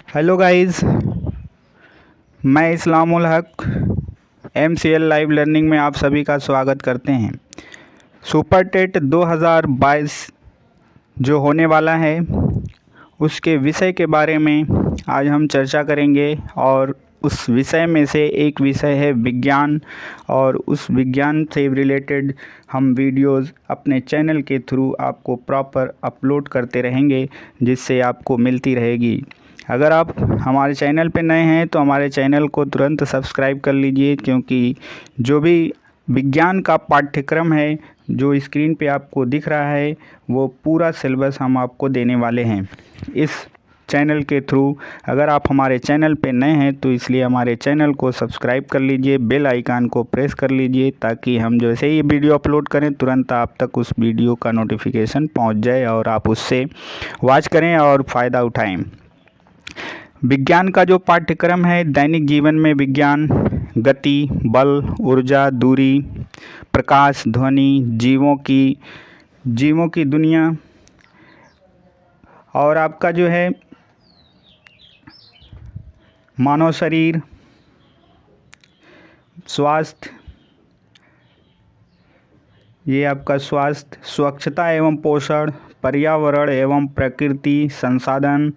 Hello guys, मैं इस्लामुल हक MCL live learning में आप सभी का स्वागत करते हैं। सुपर टेट 2022 जो होने वाला है उसके विषय के बारे में आज हम चर्चा करेंगे और उस विषय में से एक विषय है विज्ञान और उस विज्ञान से रिलेटेड हम वीडियोस अपने चैनल के थ्रू आपको प्रॉपर अपलोड करते रहेंगे जिससे आपको मिलती रहेगी। अगर आप हमारे चैनल पे नए हैं तो हमारे चैनल को तुरंत सब्सक्राइब कर लीजिए, क्योंकि जो भी विज्ञान का पाठ्यक्रम है जो स्क्रीन पे आपको दिख रहा है वो पूरा सिलेबस हम आपको देने वाले हैं इस चैनल के थ्रू। अगर आप हमारे चैनल पे नए हैं तो इसलिए हमारे चैनल को सब्सक्राइब कर लीजिए, बेल आइकन को प्रेस कर लीजिए ताकि हम जैसे ही वीडियो अपलोड करें तुरंत आप तक उस वीडियो का नोटिफिकेशन पहुंच जाए और आप उससे वॉच करें और फ़ायदा उठाएं। विज्ञान का जो पाठ्यक्रम है, दैनिक जीवन में विज्ञान, गति, बल, ऊर्जा, दूरी, प्रकाश, ध्वनि, जीवों की दुनिया और आपका जो है मानव शरीर, स्वास्थ्य, ये आपका स्वास्थ्य, स्वच्छता एवं पोषण, पर्यावरण एवं प्रकृति, संसाधन,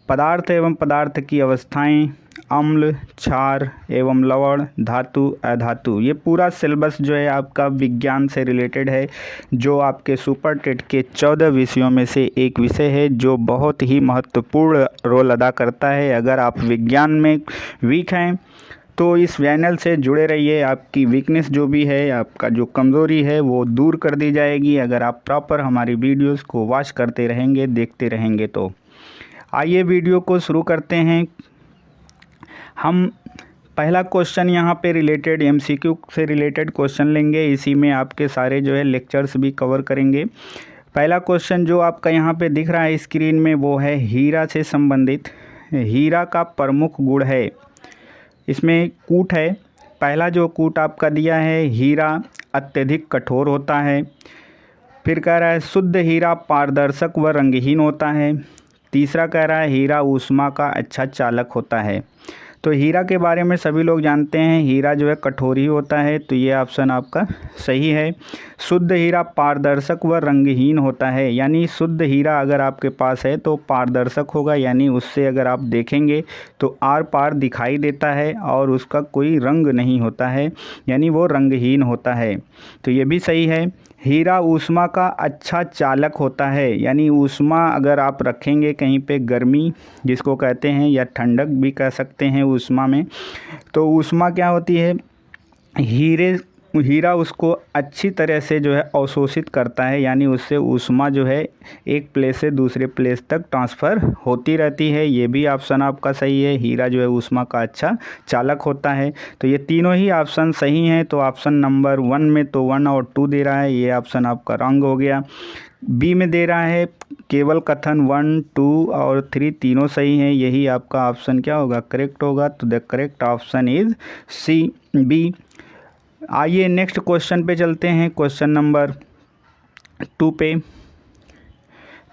पदार्थ एवं पदार्थ की अवस्थाएं, अम्ल, क्षार एवं लवण, धातु, अधातु, ये पूरा सिलेबस जो है आपका विज्ञान से रिलेटेड है, जो आपके सुपर टेट के 14 विषयों में से एक विषय है जो बहुत ही महत्वपूर्ण रोल अदा करता है। अगर आप विज्ञान में वीक हैं तो इस चैनल से जुड़े रहिए, आपकी वीकनेस जो भी है, आपका जो कमज़ोरी है वो दूर कर दी जाएगी अगर आप प्रॉपर हमारी वीडियोस को वॉच करते रहेंगे, देखते रहेंगे। तो आइए वीडियो को शुरू करते हैं। हम पहला क्वेश्चन यहाँ पे रिलेटेड MCQ से रिलेटेड क्वेश्चन लेंगे, इसी में आपके सारे जो है लेक्चर्स भी कवर करेंगे। पहला क्वेश्चन जो आपका यहाँ पे दिख रहा है स्क्रीन में वो है हीरा से संबंधित। हीरा का प्रमुख गुण है, इसमें कूट है। पहला जो कूट आपका दिया है, हीरा अत्यधिक कठोर होता है। फिर कह रहा है शुद्ध हीरा पारदर्शक व रंगहीन होता है। तीसरा कह रहा है हीरा ऊष्मा का अच्छा चालक होता है। तो हीरा के बारे में सभी लोग जानते हैं, हीरा जो है कठोर ही होता है, तो ये ऑप्शन आपका सही है। शुद्ध हीरा पारदर्शक व रंगहीन होता है, यानी शुद्ध हीरा अगर आपके पास है तो पारदर्शक होगा, यानी उससे अगर आप देखेंगे तो आर पार दिखाई देता है और उसका कोई रंग नहीं होता है, यानी वो रंगहीन होता है। तो ये भी सही है। हीरा ऊष्मा का अच्छा चालक होता है, यानी ऊष्मा अगर आप रखेंगे कहीं पे, गर्मी जिसको कहते हैं या ठंडक भी कह सकते हैं ऊष्मा में, तो ऊष्मा क्या होती है, हीरा उसको अच्छी तरह से जो है अवशोषित करता है, यानी उससे ऊष्मा जो है एक प्लेस से दूसरे प्लेस तक ट्रांसफ़र होती रहती है। ये भी ऑप्शन आपका सही है, हीरा जो है ऊष्मा का अच्छा चालक होता है। तो ये तीनों ही ऑप्शन सही हैं। तो ऑप्शन नंबर 1 में तो 1 और 2 दे रहा है, ये ऑप्शन आपका रॉन्ग हो गया। बी में दे रहा है केवल कथन 1, 2 और 3 तीनों सही हैं, यही आपका ऑप्शन क्या होगा, करेक्ट होगा। तो the correct option is C, B. आइए नेक्स्ट क्वेश्चन पे चलते हैं, क्वेश्चन नंबर 2 पे।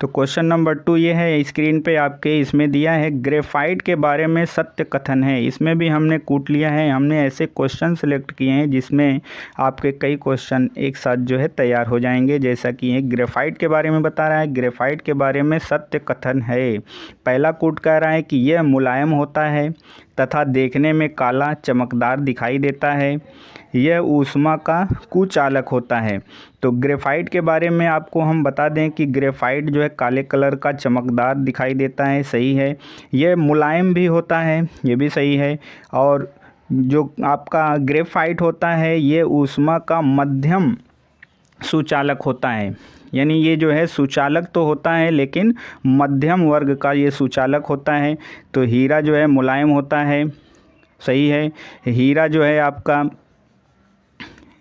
तो क्वेश्चन नंबर 2 ये है स्क्रीन पे आपके, इसमें दिया है ग्रेफाइट के बारे में सत्य कथन है। इसमें भी हमने कूट लिया है, हमने ऐसे क्वेश्चन सेलेक्ट किए हैं जिसमें आपके कई क्वेश्चन एक साथ जो है तैयार हो जाएंगे। जैसा कि ये ग्रेफाइट के बारे में बता रहा है, ग्रेफाइट के बारे में सत्य कथन है। पहला कूट कह रहा है कि यह मुलायम होता है तथा देखने में काला चमकदार दिखाई देता है। यह ऊष्मा का कुचालक होता है। तो ग्रेफाइट के बारे में आपको हम बता दें कि ग्रेफाइट जो है काले कलर का चमकदार दिखाई देता है, सही है। यह मुलायम भी होता है, ये भी सही है। और जो आपका ग्रेफाइट होता है ये ऊष्मा का मध्यम सुचालक होता है, यानी ये जो है सुचालक तो होता है लेकिन मध्यम वर्ग का ये सुचालक होता है। तो हीरा जो है मुलायम होता है, सही है। हीरा जो है आपका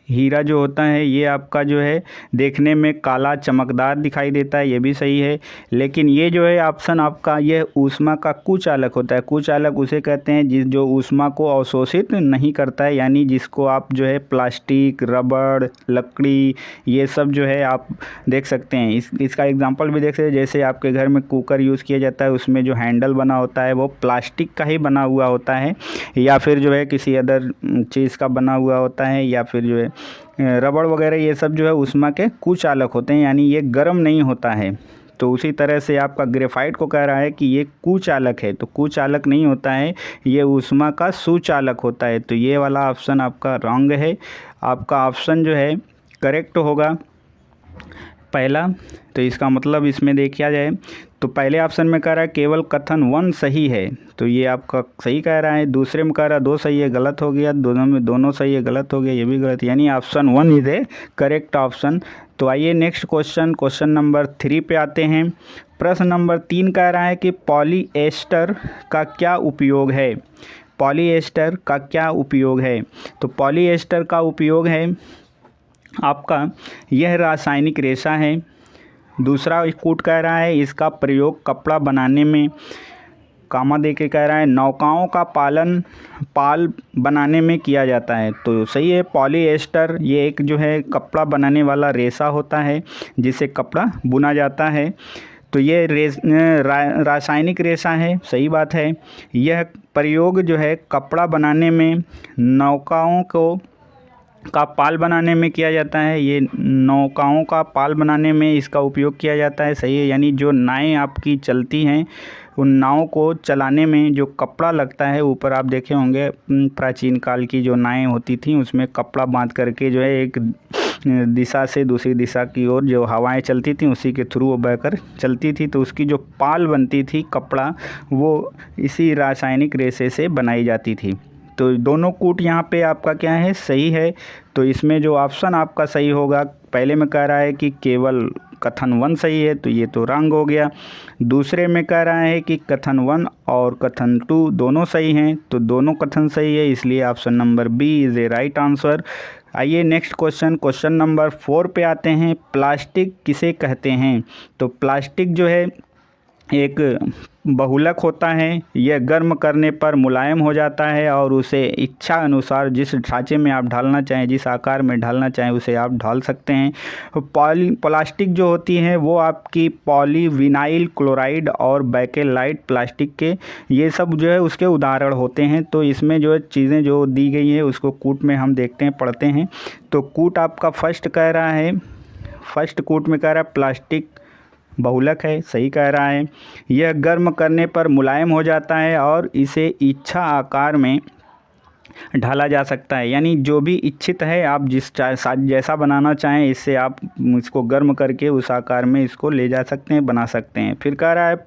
हीरा जो होता है ये आपका जो है देखने में काला चमकदार दिखाई देता है, ये भी सही है। लेकिन ये जो है ऑप्शन आपका, ये ऊष्मा का कुचालक होता है। कुचालक उसे कहते हैं जिस जो ऊष्मा को अवशोषित नहीं करता है, यानी जिसको आप जो है प्लास्टिक, रबड़, लकड़ी, ये सब जो है आप देख सकते हैं। इसका एग्जांपल भी देख सकते हैं, जैसे आपके घर में कुकर यूज़ किया जाता है, उसमें जो हैंडल बना होता है वो प्लास्टिक का ही बना हुआ होता है, या फिर जो है किसी अदर चीज़ का बना हुआ होता है, या फिर जो है रबड़ वगैरह, ये सब जो है ऊष्मा के कुचालक होते हैं, यानी ये गर्म नहीं होता है। तो उसी तरह से आपका ग्रेफाइट को कह रहा है कि ये कुचालक है, तो कुचालक नहीं होता है, ये ऊष्मा का सुचालक होता है। तो ये वाला ऑप्शन आपका रॉन्ग है। आपका ऑप्शन जो है करेक्ट होगा पहला। तो इसका मतलब इसमें देखा जाए तो पहले ऑप्शन में कह रहा है केवल कथन 1 सही है, तो ये आपका सही कह रहा है। दूसरे में कह रहा है 2 सही है, गलत हो गया। दोनों में दोनों सही है, गलत हो गया, ये भी गलत, यानी option 1 is A correct option. तो आइए नेक्स्ट क्वेश्चन नंबर 3 पे आते हैं। प्रश्न नंबर 3 कह रहा है कि पॉलीएस्टर का क्या उपयोग है। पॉलीएस्टर का क्या उपयोग है? तो पॉलीएस्टर का उपयोग है आपका, यह रासायनिक रेशा है। दूसरा कूट कह रहा है इसका प्रयोग कपड़ा बनाने में, कामा दे के कह रहा है नौकाओं का पाल बनाने में किया जाता है। तो सही है, पॉलीएस्टर ये एक जो है कपड़ा बनाने वाला रेशा होता है जिससे कपड़ा बुना जाता है। तो ये रासायनिक रेशा है, सही बात है। यह प्रयोग जो है कपड़ा बनाने में, नौकाओं का पाल बनाने में किया जाता है। ये नौकाओं का पाल बनाने में इसका उपयोग किया जाता है, सही है। यानी जो नावें आपकी चलती हैं, उन नाव को चलाने में जो कपड़ा लगता है, ऊपर आप देखे होंगे प्राचीन काल की जो नावें होती थी उसमें कपड़ा बांध करके जो है एक दिशा से दूसरी दिशा की ओर जो हवाएं चलती थी उसी के थ्रू वो बहकर चलती थी। तो उसकी जो पाल बनती थी कपड़ा, वो इसी रासायनिक रेशे से बनाई जाती थी। तो दोनों कूट यहाँ पे आपका क्या है, सही है। तो इसमें जो ऑप्शन आपका सही होगा, पहले में कह रहा है कि केवल कथन 1 सही है, तो ये तो रॉन्ग हो गया। दूसरे में कह रहा है कि कथन 1 और कथन 2 दोनों सही हैं, तो दोनों कथन सही है, इसलिए option number B is a right answer. आइए नेक्स्ट क्वेश्चन नंबर 4 पे आते हैं। प्लास्टिक किसे कहते हैं? तो प्लास्टिक जो है एक बहुलक होता है। यह गर्म करने पर मुलायम हो जाता है और उसे इच्छा अनुसार जिस ढांचे में आप ढालना चाहें, जिस आकार में ढालना चाहें उसे आप ढाल सकते हैं। प्लास्टिक जो होती हैं वो आपकी पॉलीविनाइल क्लोराइड और बेकेलाइट प्लास्टिक के, ये सब जो है उसके उदाहरण होते हैं। तो इसमें जो चीज़ें जो दी गई हैं उसको कूट में हम देखते हैं, पढ़ते हैं। तो कूट आपका फर्स्ट कह रहा है, फर्स्ट कूट में कह रहा है प्लास्टिक बहुलक है, सही कह रहा है। यह गर्म करने पर मुलायम हो जाता है और इसे इच्छा आकार में ढाला जा सकता है, यानी जो भी इच्छित है आप जैसा बनाना चाहें, इससे आप इसको गर्म करके उस आकार में इसको ले जा सकते हैं, बना सकते हैं। फिर कह रहा है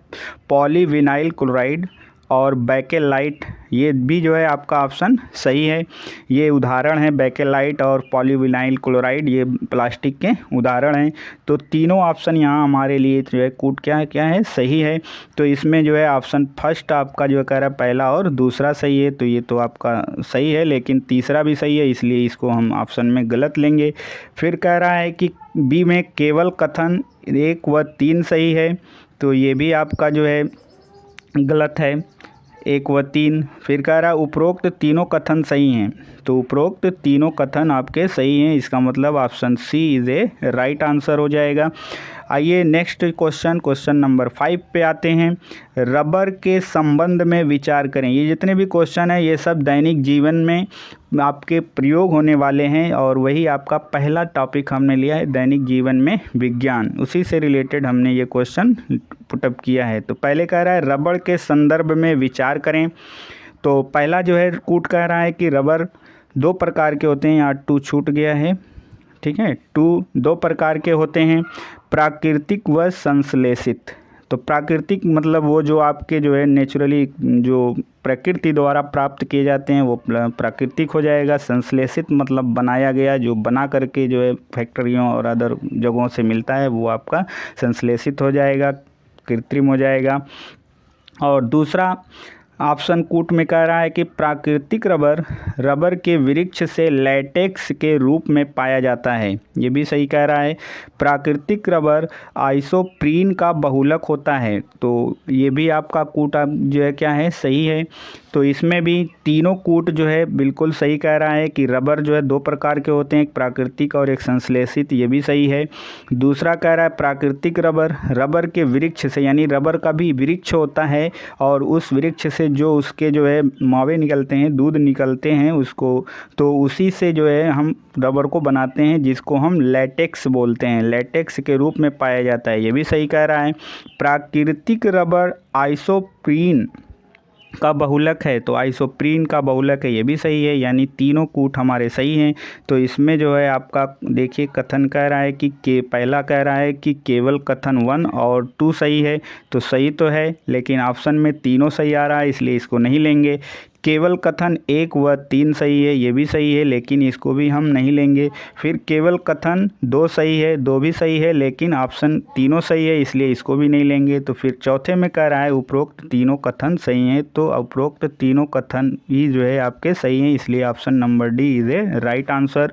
पॉलीविनाइल क्लोराइड और बेकेलाइट, ये भी जो है आपका ऑप्शन सही है। ये उदाहरण है, बेकेलाइट और पॉलीविनाइल क्लोराइड ये प्लास्टिक के उदाहरण हैं। तो तीनों ऑप्शन यहाँ हमारे लिए जो है कूट क्या है सही है। तो इसमें जो है ऑप्शन फर्स्ट आपका जो कह रहा है पहला और दूसरा सही है, तो ये तो आपका सही है, लेकिन तीसरा भी सही है, इसलिए इसको हम ऑप्शन में गलत लेंगे। फिर कह रहा है कि बी में केवल कथन 1 व 3 सही है, तो ये भी आपका जो है गलत है, 1 व 3। फिर कह रहा है उपरोक्त तीनों कथन सही हैं, तो उपरोक्त तीनों कथन आपके सही हैं, इसका मतलब option C is a right answer हो जाएगा। आइए नेक्स्ट क्वेश्चन नंबर 5 पे आते हैं। रबर के संबंध में विचार करें। ये जितने भी क्वेश्चन हैं ये सब दैनिक जीवन में आपके प्रयोग होने वाले हैं, और वही आपका पहला टॉपिक हमने लिया है दैनिक जीवन में विज्ञान, उसी से रिलेटेड हमने ये क्वेश्चन पुटअप किया है। तो पहले कह रहा है रबड़ के संदर्भ में विचार करें। तो पहला जो है कूट कह रहा है कि रबर 2 प्रकार के होते हैं, यहाँ 2 छूट गया है, ठीक है। 2 प्रकार के होते हैं, प्राकृतिक व संश्लेषित। तो प्राकृतिक मतलब वो जो आपके जो है नेचुरली जो प्रकृति द्वारा प्राप्त किए जाते हैं वो प्राकृतिक हो जाएगा। संश्लेषित मतलब बनाया गया, जो बना करके जो है फैक्ट्रियों और अदर जगहों से मिलता है वो आपका संश्लेषित हो जाएगा, कृत्रिम हो जाएगा। और दूसरा ऑप्शन कूट में कह रहा है कि प्राकृतिक रबर रबर के वृक्ष से लैटेक्स के रूप में पाया जाता है, ये भी सही कह रहा है। प्राकृतिक रबर आइसोप्रीन का बहुलक होता है, तो ये भी आपका कूट आप जो है क्या है, सही है। तो इसमें भी तीनों कूट जो है बिल्कुल सही कह रहा है कि रबर जो है दो प्रकार के होते हैं, एक प्राकृतिक और एक संश्लेषित, ये भी सही है। दूसरा कह रहा है प्राकृतिक रबर रबर के वृक्ष से, यानी रबर का भी वृक्ष होता है और उस वृक्ष से जो उसके जो है मावे निकलते हैं, दूध निकलते हैं उसको, तो उसी से जो है हम रबर को बनाते हैं, जिसको हम लैटेक्स बोलते हैं, लैटेक्स के रूप में पाया जाता है, ये भी सही कह रहा है। प्राकृतिक रबर आइसोप्रीन का बहुलक है, तो आइसोप्रीन का बहुलक है, ये भी सही है, यानी तीनों कूट हमारे सही हैं। तो इसमें जो है आपका देखिए कथन कह रहा है कि पहला कह रहा है कि केवल कथन 1 और 2 सही है, तो सही तो है, लेकिन ऑप्शन में तीनों सही आ रहा है, इसलिए इसको नहीं लेंगे। केवल कथन 1 व 3 सही है, ये भी सही है, लेकिन इसको भी हम नहीं लेंगे। फिर केवल कथन 2 सही है, 2 भी सही है, लेकिन ऑप्शन तीनों सही है, इसलिए इसको भी नहीं लेंगे। तो फिर चौथे में कह रहा है उपरोक्त तीनों कथन सही हैं, तो उपरोक्त तीनों कथन ही जो है आपके सही हैं, इसलिए option number D is a right answer,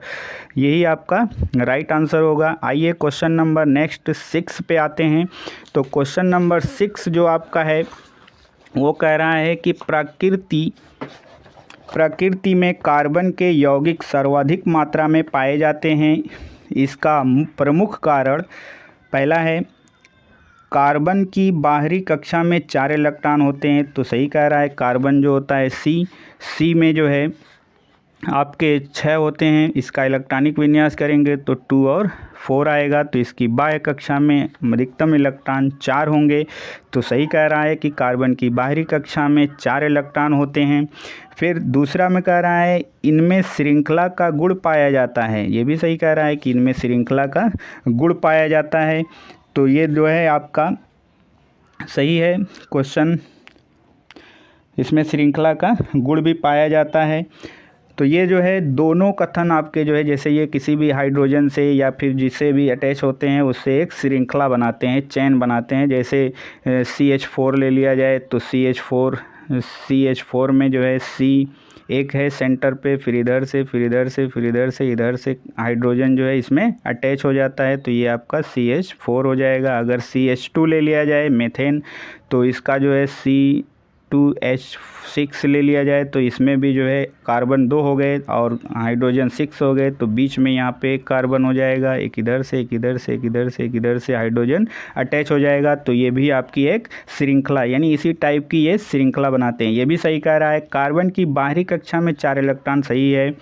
यही आपका राइट आंसर होगा। आइए क्वेश्चन नंबर नेक्स्ट 6 पे आते हैं। तो क्वेश्चन नंबर 6 जो आपका है वो कह रहा है कि प्रकृति में कार्बन के यौगिक सर्वाधिक मात्रा में पाए जाते हैं। इसका प्रमुख कारण पहला है कार्बन की बाहरी कक्षा में 4 इलेक्ट्रॉन होते हैं, तो सही कह रहा है। कार्बन जो होता है सी में जो है आपके 6 होते हैं, इसका इलेक्ट्रॉनिक विन्यास करेंगे तो 2 और 4 आएगा, तो इसकी बाह्य कक्षा में अधिकतम इलेक्ट्रॉन 4 होंगे, तो सही कह रहा है कि कार्बन की बाहरी कक्षा में 4 इलेक्ट्रॉन होते हैं। फिर दूसरा में कह रहा है इनमें श्रृंखला का गुण पाया जाता है, ये भी सही कह रहा है कि इनमें श्रृंखला का गुण पाया जाता है, तो ये जो है आपका सही है क्वेश्चन, इसमें श्रृंखला का गुण भी पाया जाता है। तो ये जो है दोनों कथन आपके जो है, जैसे ये किसी भी हाइड्रोजन से या फिर जिससे भी अटैच होते हैं उससे एक श्रृंखला बनाते हैं, चेन बनाते हैं। जैसे CH4 ले लिया जाए तो CH4 में जो है C एक है सेंटर पे, फिर इधर से इधर से हाइड्रोजन जो है इसमें अटैच हो जाता है, तो ये आपका CH4 हो जाएगा। अगर CH2 ले लिया जाए मेथेन, तो इसका जो है C2H6 ले लिया जाए, तो इसमें भी जो है कार्बन 2 हो गए और हाइड्रोजन 6 हो गए, तो बीच में यहाँ पे एक कार्बन हो जाएगा, एक इधर से हाइड्रोजन अटैच हो जाएगा, तो ये भी आपकी एक श्रृंखला, यानी इसी टाइप की ये श्रृंखला बनाते हैं, ये भी सही कह रहा है। कार्बन की बाहरी कक्षा में 4 इलेक्ट्रॉन सही है।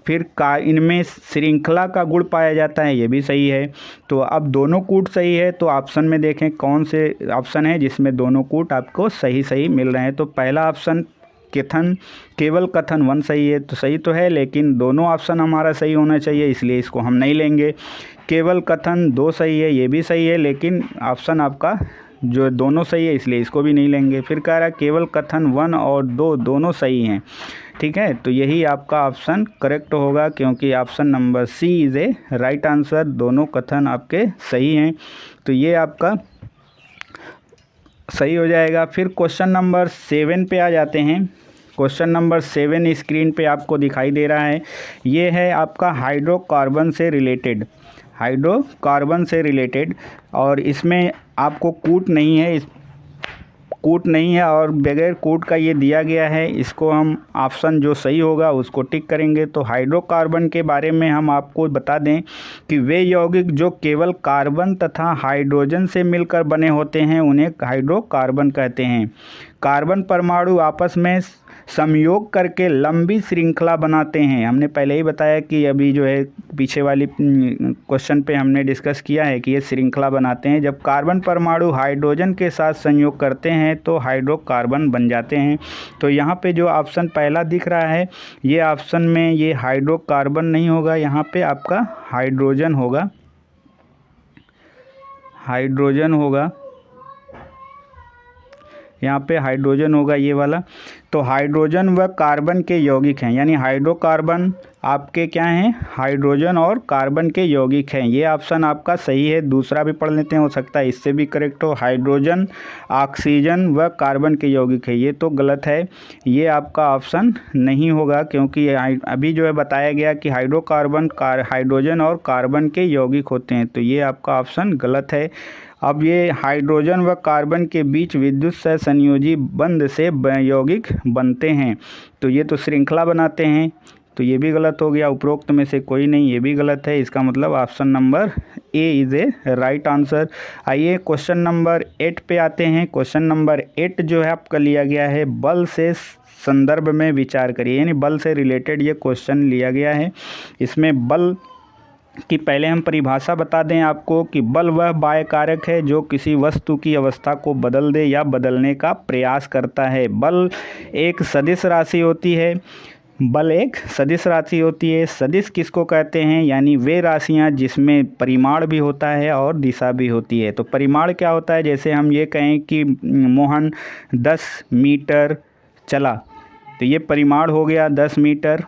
फिर इनमें श्रृंखला का गुण पाया जाता है, ये भी सही है। तो अब दोनों कूट सही है, तो ऑप्शन में देखें कौन से ऑप्शन है जिसमें दोनों कूट आपको सही मिल रहे हैं। तो पहला ऑप्शन केवल कथन 1 सही है, तो सही तो है, लेकिन दोनों ऑप्शन हमारा सही होना चाहिए, इसलिए इसको हम नहीं लेंगे। केवल कथन 2 सही है, ये भी सही है, लेकिन ऑप्शन आपका जो दोनों सही है, इसलिए इसको भी नहीं लेंगे। फिर कह रहा है केवल कथन 1 और 2 दोनों सही हैं, ठीक है, तो यही आपका ऑप्शन करेक्ट होगा, क्योंकि option number C is a right answer, दोनों कथन आपके सही हैं, तो ये आपका सही हो जाएगा। फिर क्वेश्चन नंबर 7 पे आ जाते हैं। क्वेश्चन नंबर 7 स्क्रीन पे आपको दिखाई दे रहा है, ये है आपका हाइड्रोकार्बन से रिलेटेड और इसमें आपको कूट नहीं है और बगैर कूट का ये दिया गया है, इसको हम ऑप्शन जो सही होगा उसको टिक करेंगे। तो हाइड्रोकार्बन के बारे में हम आपको बता दें कि वे यौगिक जो केवल कार्बन तथा हाइड्रोजन से मिलकर बने होते हैं उन्हें हाइड्रोकार्बन कहते हैं। कार्बन परमाणु आपस में संयोग करके लंबी श्रृंखला बनाते हैं। हमने पहले ही बताया कि अभी जो है पीछे वाली क्वेश्चन पे हमने डिस्कस किया है कि ये श्रृंखला बनाते हैं। जब कार्बन परमाणु हाइड्रोजन के साथ संयोग करते हैं तो हाइड्रोकार्बन बन जाते हैं। तो यहाँ पे जो ऑप्शन पहला दिख रहा है ये ऑप्शन में ये हाइड्रोकार्बन नहीं होगा, यहाँ पे आपका हाइड्रोजन होगा। यहाँ पे हाइड्रोजन होगा ये वाला। तो हाइड्रोजन व कार्बन के यौगिक हैं, यानी हाइड्रोकार्बन आपके क्या हैं, हाइड्रोजन और कार्बन के यौगिक हैं। ये ऑप्शन आपका सही है। दूसरा भी पढ़ लेते हैं, हो सकता है इससे भी करेक्ट हो। हाइड्रोजन ऑक्सीजन व कार्बन के यौगिक है, ये तो गलत है, ये आपका ऑप्शन नहीं होगा, क्योंकि अभी जो है बताया गया कि हाइड्रोजन और कार्बन के यौगिक होते हैं, तो ये आपका ऑप्शन गलत है। अब ये हाइड्रोजन व कार्बन के बीच विद्युत सहसंयोजी बंध से यौगिक बनते हैं, तो ये तो श्रृंखला बनाते हैं, तो ये भी गलत हो गया। उपरोक्त में से कोई नहीं, ये भी गलत है। इसका मतलब option number A is a right answer. आइए क्वेश्चन नंबर 8 पे आते हैं। क्वेश्चन नंबर 8 जो है आपका लिया गया है बल से संदर्भ में विचार करिए, यानी बल से रिलेटेड ये क्वेश्चन लिया गया है। इसमें बल कि पहले हम परिभाषा बता दें आपको कि बल वह बाह्य कारक है जो किसी वस्तु की अवस्था को बदल दे या बदलने का प्रयास करता है। बल एक सदिश राशि होती है। बल एक सदिश राशि होती है। सदिश किसको कहते हैं, यानी वे राशियां जिसमें परिमाण भी होता है और दिशा भी होती है। तो परिमाण क्या होता है, जैसे हम ये कहें कि मोहन 10 मीटर चला, तो ये परिमाण हो गया 10 मीटर।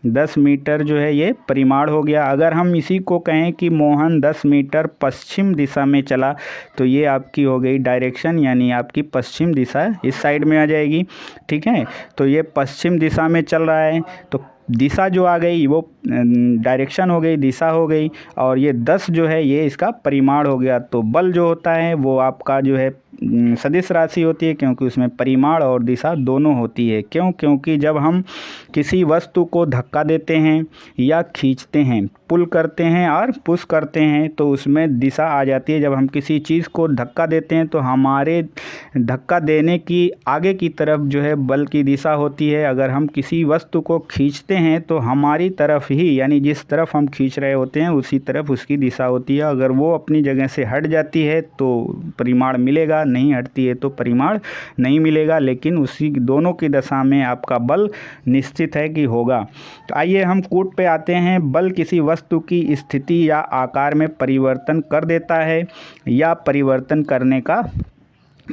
10 मीटर जो है ये परिमाण हो गया। अगर हम इसी को कहें कि मोहन 10 मीटर पश्चिम दिशा में चला, तो ये आपकी हो गई डायरेक्शन, यानी आपकी पश्चिम दिशा इस साइड में आ जाएगी। ठीक है, तो ये पश्चिम दिशा में चल रहा है, तो दिशा जो आ गई वो डायरेक्शन हो गई, दिशा हो गई, और ये 10 जो है ये इसका परिमाण हो गया। तो बल जो होता है वो आपका जो है सदिश राशि होती है, क्योंकि उसमें परिमाण और दिशा दोनों होती है। क्यों, क्योंकि जब हम किसी वस्तु को धक्का देते हैं या खींचते हैं, पुल करते हैं और पुश करते हैं, तो उसमें दिशा आ जाती है। जब हम किसी चीज़ को धक्का देते हैं तो हमारे धक्का देने की आगे की तरफ जो है बल की दिशा होती है। अगर हम किसी वस्तु को खींचते हैं तो हमारी तरफ ही, यानी जिस तरफ हम खींच रहे होते हैं उसी तरफ उसकी दिशा होती है। अगर वो अपनी जगह से हट जाती है तो परिमाण मिलेगा, नहीं हटती है तो परिमाण नहीं मिलेगा, लेकिन उसी दोनों की दशा में आपका बल निश्चित है कि होगा। तो आइए हम कूट पे आते हैं। बल किसी वस्तु की स्थिति या आकार में परिवर्तन कर देता है या परिवर्तन करने का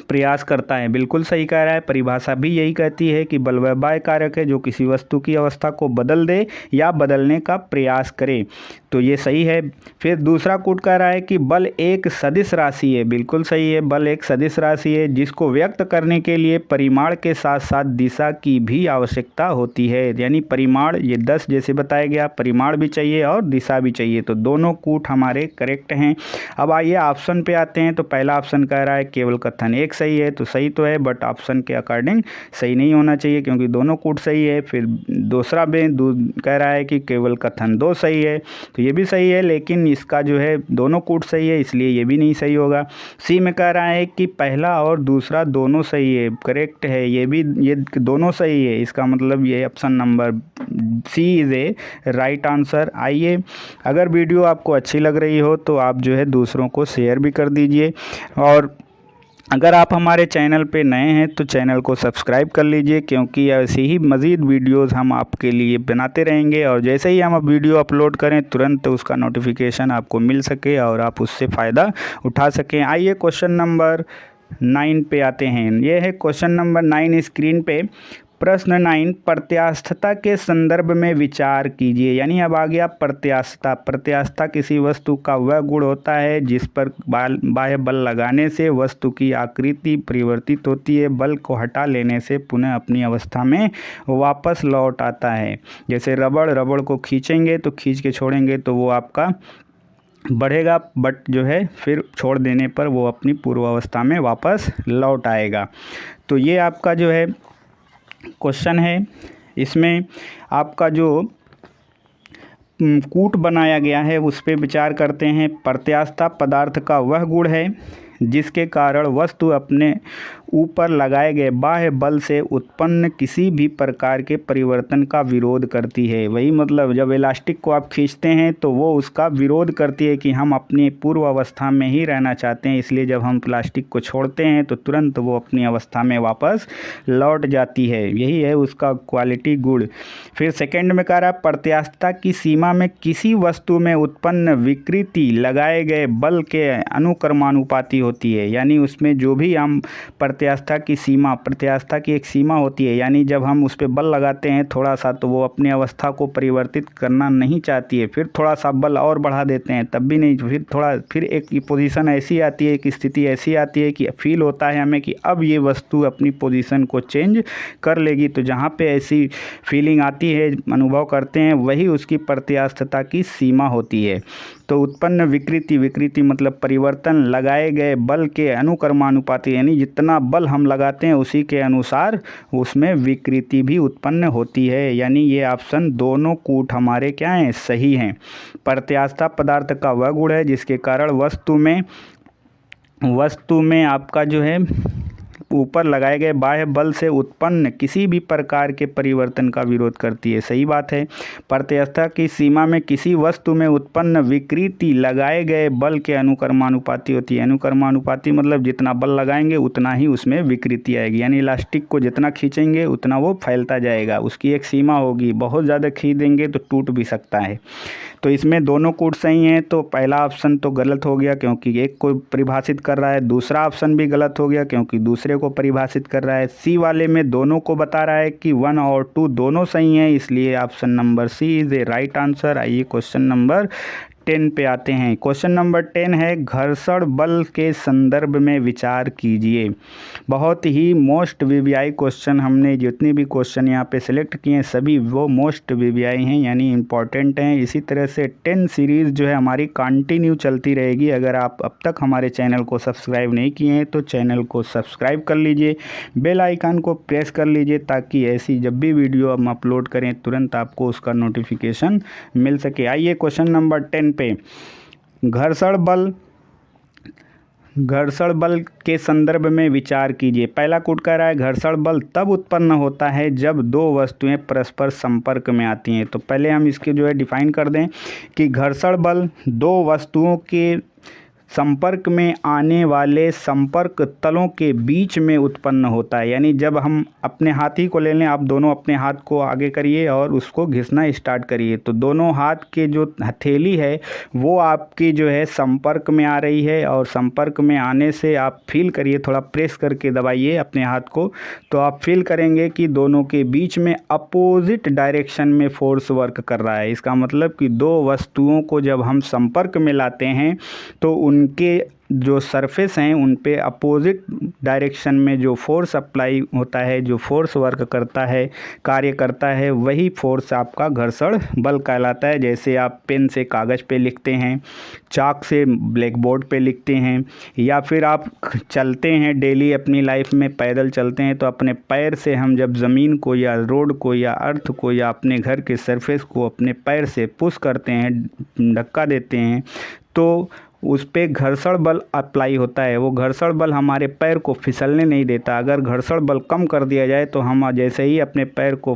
प्रयास करता है। बिल्कुल सही कह रहा है, परिभाषा भी यही कहती है कि बल वह बाह्य कारक है जो किसी वस्तु की अवस्था को बदल दे या बदलने का प्रयास करे, तो ये सही है। फिर दूसरा कूट कह रहा है कि बल एक सदिश राशि है। बिल्कुल सही है, बल एक सदिश राशि है जिसको व्यक्त करने के लिए परिमाण के साथ साथ दिशा की भी आवश्यकता होती है। यानी परिमाण ये 10 जैसे बताया गया, परिमाण भी चाहिए और दिशा भी चाहिए, तो दोनों कूट हमारे करेक्ट हैं। अब आइए ऑप्शन पे आते हैं। तो पहला ऑप्शन कह रहा है केवल कथन एक सही है, तो सही तो है, बट ऑप्शन के अकॉर्डिंग सही नहीं होना चाहिए क्योंकि दोनों कूट सही है। फिर दूसरा कह रहा है कि केवल कथन 2 सही है, तो ये भी सही है, लेकिन इसका जो है दोनों कूट सही है, इसलिए ये भी नहीं सही होगा। सी में कह रहा है कि पहला और दूसरा दोनों सही है, करेक्ट है, ये दोनों सही है। इसका मतलब ये option number C is a right answer. आइए, अगर वीडियो आपको अच्छी लग रही हो तो आप जो है दूसरों को शेयर भी कर दीजिए, और अगर आप हमारे चैनल पे नए हैं तो चैनल को सब्सक्राइब कर लीजिए, क्योंकि ऐसे ही मज़ीद वीडियोस हम आपके लिए बनाते रहेंगे, और जैसे ही हम वीडियो अपलोड करें तुरंत उसका नोटिफिकेशन आपको मिल सके और आप उससे फ़ायदा उठा सकें। आइए क्वेश्चन नंबर 9 पे आते हैं। ये है क्वेश्चन नंबर 9 स्क्रीन पे। प्रश्न 9, प्रत्यास्थता के संदर्भ में विचार कीजिए। यानी अब आ गया प्रत्यास्थता। प्रत्यास्थता किसी वस्तु का वह गुण होता है जिस पर बाह्य बल लगाने से वस्तु की आकृति परिवर्तित होती है, बल को हटा लेने से पुनः अपनी अवस्था में वापस लौट आता है। जैसे रबड़ को खींचेंगे तो खींच के छोड़ेंगे तो वो आपका बढ़ेगा, बट जो है फिर छोड़ देने पर वो अपनी पूर्व अवस्था में वापस लौट आएगा। तो ये आपका जो है क्वेश्चन है। इसमें आपका जो कूट बनाया गया है उस पर विचार करते हैं। प्रत्यास्थता पदार्थ का वह गुण है जिसके कारण वस्तु अपने ऊपर लगाए गए बाह्य बल से उत्पन्न किसी भी प्रकार के परिवर्तन का विरोध करती है। वही मतलब जब इलास्टिक को आप खींचते हैं तो वो उसका विरोध करती है कि हम अपनी पूर्व अवस्था में ही रहना चाहते हैं, इसलिए जब हम प्लास्टिक को छोड़ते हैं तो तुरंत वो अपनी अवस्था में वापस लौट जाती है। यही है उसका क्वालिटी गुण। फिर सेकेंड में कह रहा है प्रत्यास्थता की सीमा में किसी वस्तु में उत्पन्न विकृति लगाए गए बल के अनुक्रमानुपाती होती है। यानी उसमें जो भी हम प्रत्यास्थता की सीमा, प्रत्यास्थता की एक सीमा होती है, यानी जब हम उस पर बल लगाते हैं थोड़ा सा तो वो अपनी अवस्था को परिवर्तित करना नहीं चाहती है, फिर थोड़ा सा बल और बढ़ा देते हैं तब भी नहीं, फिर एक पोजीशन ऐसी आती है, एक स्थिति ऐसी आती है कि फील होता है हमें कि अब ये वस्तु अपनी पोजीशन को चेंज कर लेगी। तो जहाँ पे ऐसी फीलिंग आती है, अनुभव करते हैं, वही उसकी प्रत्यास्थता की सीमा होती है। तो उत्पन्न विकृति, विकृति मतलब परिवर्तन, लगाए गए बल के अनुक्रमानुपाती, यानी जितना बल हम लगाते हैं उसी के अनुसार उसमें विकृति भी उत्पन्न होती है। यानी ये ऑप्शन दोनों कूट हमारे क्या हैं, सही हैं। प्रत्यास्थता पदार्थ का वह गुण है जिसके कारण वस्तु में आपका जो है ऊपर लगाए गए बाह्य बल से उत्पन्न किसी भी प्रकार के परिवर्तन का विरोध करती है। सही बात है। प्रत्यास्थता की सीमा में किसी वस्तु में उत्पन्न विकृति लगाए गए बल के अनुक्रमानुपाती होती है। अनुक्रमानुपाती मतलब जितना बल लगाएंगे उतना ही उसमें विकृति आएगी, यानी इलास्टिक को जितना खींचेंगे उतना वो फैलता जाएगा, उसकी एक सीमा होगी। बहुत ज़्यादा खींच देंगे तो टूट भी सकता है। तो इसमें दोनों कूट सही हैं। तो पहला ऑप्शन तो गलत हो गया क्योंकि एक को परिभाषित कर रहा है, दूसरा ऑप्शन भी गलत हो गया क्योंकि दूसरे को परिभाषित कर रहा है। सी वाले में दोनों को बता रहा है कि 1 और 2 दोनों सही हैं, इसलिए option number C is a right answer. आइए क्वेश्चन नंबर 10 पे आते हैं। क्वेश्चन नंबर 10 है, घर्षण बल के संदर्भ में विचार कीजिए। बहुत ही मोस्ट वीवीआई क्वेश्चन, हमने जितने भी क्वेश्चन यहाँ पे सिलेक्ट किए हैं सभी वो मोस्ट वीवीआई हैं, यानी इम्पॉर्टेंट हैं। इसी तरह से 10 सीरीज़ जो है हमारी कंटिन्यू चलती रहेगी। अगर आप अब तक हमारे चैनल को सब्सक्राइब नहीं किए हैं तो चैनल को सब्सक्राइब कर लीजिए, बेल आइकन को प्रेस कर लीजिए ताकि ऐसी जब भी वीडियो हम अपलोड करें तुरंत आपको उसका नोटिफिकेशन मिल सके। आइए क्वेश्चन नंबर 10 पे, घर्षण बल के संदर्भ में विचार कीजिए। पहला कूट कह रहा है घर्षण बल तब उत्पन्न होता है जब दो वस्तुएं परस्पर संपर्क में आती हैं। तो पहले हम इसके जो है डिफाइन कर दें कि घर्षण बल दो वस्तुओं के संपर्क में आने वाले संपर्क तलों के बीच में उत्पन्न होता है। यानी जब हम अपने हाथ ही को ले लें, आप दोनों अपने हाथ को आगे करिए और उसको घिसना स्टार्ट करिए, तो दोनों हाथ के जो हथेली है वो आपकी जो है संपर्क में आ रही है, और संपर्क में आने से आप फील करिए, थोड़ा प्रेस करके दबाइए अपने हाथ को, तो आप फील करेंगे कि दोनों के बीच में अपोजिट डायरेक्शन में फोर्स वर्क कर रहा है। इसका मतलब कि दो वस्तुओं को जब हम संपर्क में लाते हैं तो उनके जो सरफेस हैं उन पे अपोजिट डायरेक्शन में जो फोर्स अप्लाई होता है, जो फोर्स वर्क करता है, कार्य करता है, वही फोर्स आपका घर्षण बल कहलाता है। जैसे आप पेन से कागज़ पे लिखते हैं, चाक से ब्लैक बोर्ड पे लिखते हैं, या फिर आप चलते हैं डेली अपनी लाइफ में, पैदल चलते हैं तो अपने पैर से हम जब ज़मीन को या रोड को या अर्थ को या अपने घर के सरफेस को अपने पैर से पुश करते हैं, धक्का देते हैं, तो उस पे घर्षण बल अप्लाई होता है। वो घर्षण बल हमारे पैर को फिसलने नहीं देता। अगर घर्षण बल कम कर दिया जाए तो हम जैसे ही अपने पैर को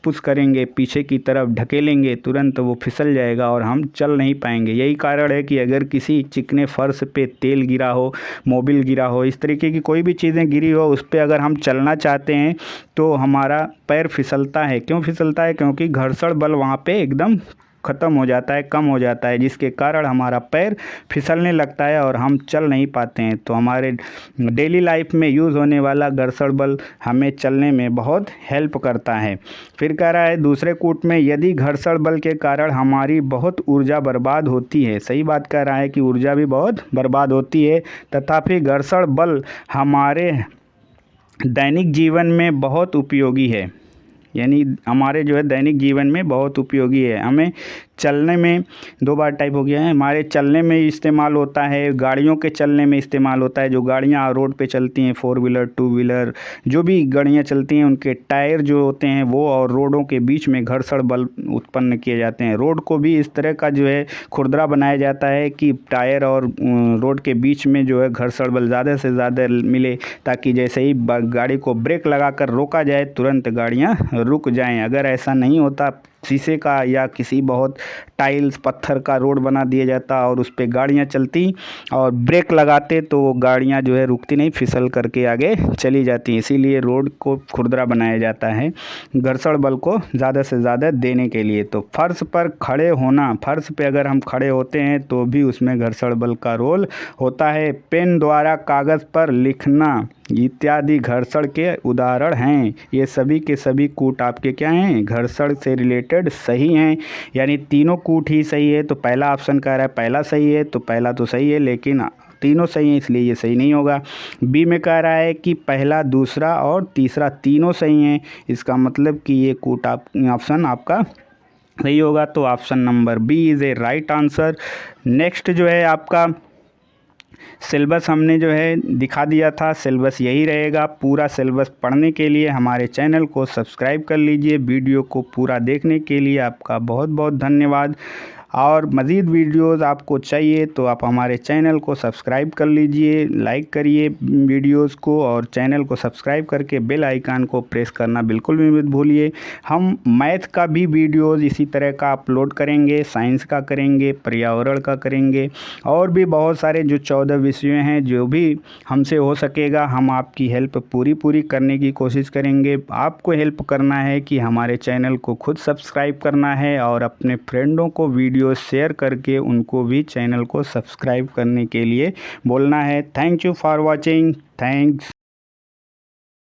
पुश करेंगे, पीछे की तरफ ढकेलेंगे, तुरंत वो फिसल जाएगा और हम चल नहीं पाएंगे। यही कारण है कि अगर किसी चिकने फर्श पे तेल गिरा हो, मोबिल गिरा हो, इस तरीके की कोई भी चीज़ें गिरी हो, उस पर अगर हम चलना चाहते हैं तो हमारा पैर फिसलता है। क्यों फिसलता है? क्योंकि घर्षण बल वहाँ पे एकदम ख़त्म हो जाता है, कम हो जाता है, जिसके कारण हमारा पैर फिसलने लगता है और हम चल नहीं पाते हैं। तो हमारे डेली लाइफ में यूज़ होने वाला घर्षण बल हमें चलने में बहुत हेल्प करता है। फिर कह रहा है दूसरे कूट में, यदि घर्षण बल के कारण हमारी बहुत ऊर्जा बर्बाद होती है। सही बात कह रहा है कि ऊर्जा भी बहुत बर्बाद होती है, तथापि घर्षण बल हमारे दैनिक जीवन में बहुत उपयोगी है। यानी हमारे जो है दैनिक जीवन में बहुत उपयोगी है। हमें चलने में, दो बार टाइप हो गया है, हमारे चलने में इस्तेमाल होता है, गाड़ियों के चलने में इस्तेमाल होता है। जो गाड़ियाँ रोड पे चलती हैं, 4 व्हीलर 2 व्हीलर जो भी गाड़ियाँ चलती हैं, उनके टायर जो होते हैं वो और रोडों के बीच में घर्षण बल उत्पन्न किए जाते हैं। रोड को भी इस तरह का जो है खुरदरा बनाया जाता है कि टायर और रोड के बीच में जो है घर्षण बल ज़्यादा से ज़्यादा मिले, ताकि जैसे ही गाड़ी को ब्रेक लगाकर रोका जाए तुरंत गाड़ियाँ रुक जाएं। अगर ऐसा नहीं होता, शीशे का या किसी बहुत टाइल्स पत्थर का रोड बना दिया जाता और उस पर गाड़ियाँ चलती और ब्रेक लगाते तो वो गाड़ियाँ जो है रुकती नहीं, फिसल करके आगे चली जाती। इसीलिए रोड को खुरदरा बनाया जाता है घर्षण बल को ज़्यादा से ज़्यादा देने के लिए। तो फर्श पर खड़े होना, फर्श पे अगर हम खड़े होते हैं तो भी उसमें घर्षण बल का रोल होता है। पेन द्वारा कागज़ पर लिखना इत्यादि घर्षण के उदाहरण हैं। ये सभी के सभी कूट आपके क्या हैं, घर्षण से रिलेटेड सही हैं। यानी तीनों कूट ही सही है, तो पहला ऑप्शन कह रहा है पहला सही है, तो पहला तो सही है लेकिन तीनों सही हैं इसलिए ये सही नहीं होगा। बी में कह रहा है कि पहला, दूसरा और तीसरा तीनों सही हैं, इसका मतलब कि ये कूट ऑप्शन आपका सही होगा। तो option number B is a right answer. Next जो है आपका सिलेबस हमने जो है दिखा दिया था, सिलेबस यही रहेगा। पूरा सिलेबस पढ़ने के लिए हमारे चैनल को सब्सक्राइब कर लीजिए। वीडियो को पूरा देखने के लिए आपका बहुत बहुत धन्यवाद। और मज़ीद वीडियोज़ आपको चाहिए तो आप हमारे चैनल को सब्सक्राइब कर लीजिए, लाइक करिए वीडियोज़ को और चैनल को सब्सक्राइब करके बेल आइकन को प्रेस करना बिल्कुल भी मत भूलिए। हम मैथ का भी वीडियोज़ इसी तरह का अपलोड करेंगे, साइंस का करेंगे, पर्यावरण का करेंगे और भी बहुत सारे जो 14 विषय हैं, जो भी हमसे हो सकेगा हम आपकी हेल्प पूरी करने की कोशिश करेंगे। आपको हेल्प करना है कि हमारे चैनल को खुद सब्सक्राइब करना है और अपने फ्रेंडों को वीडियो शेयर करके उनको भी चैनल को सब्सक्राइब करने के लिए बोलना है। Thank you for watching. Thanks.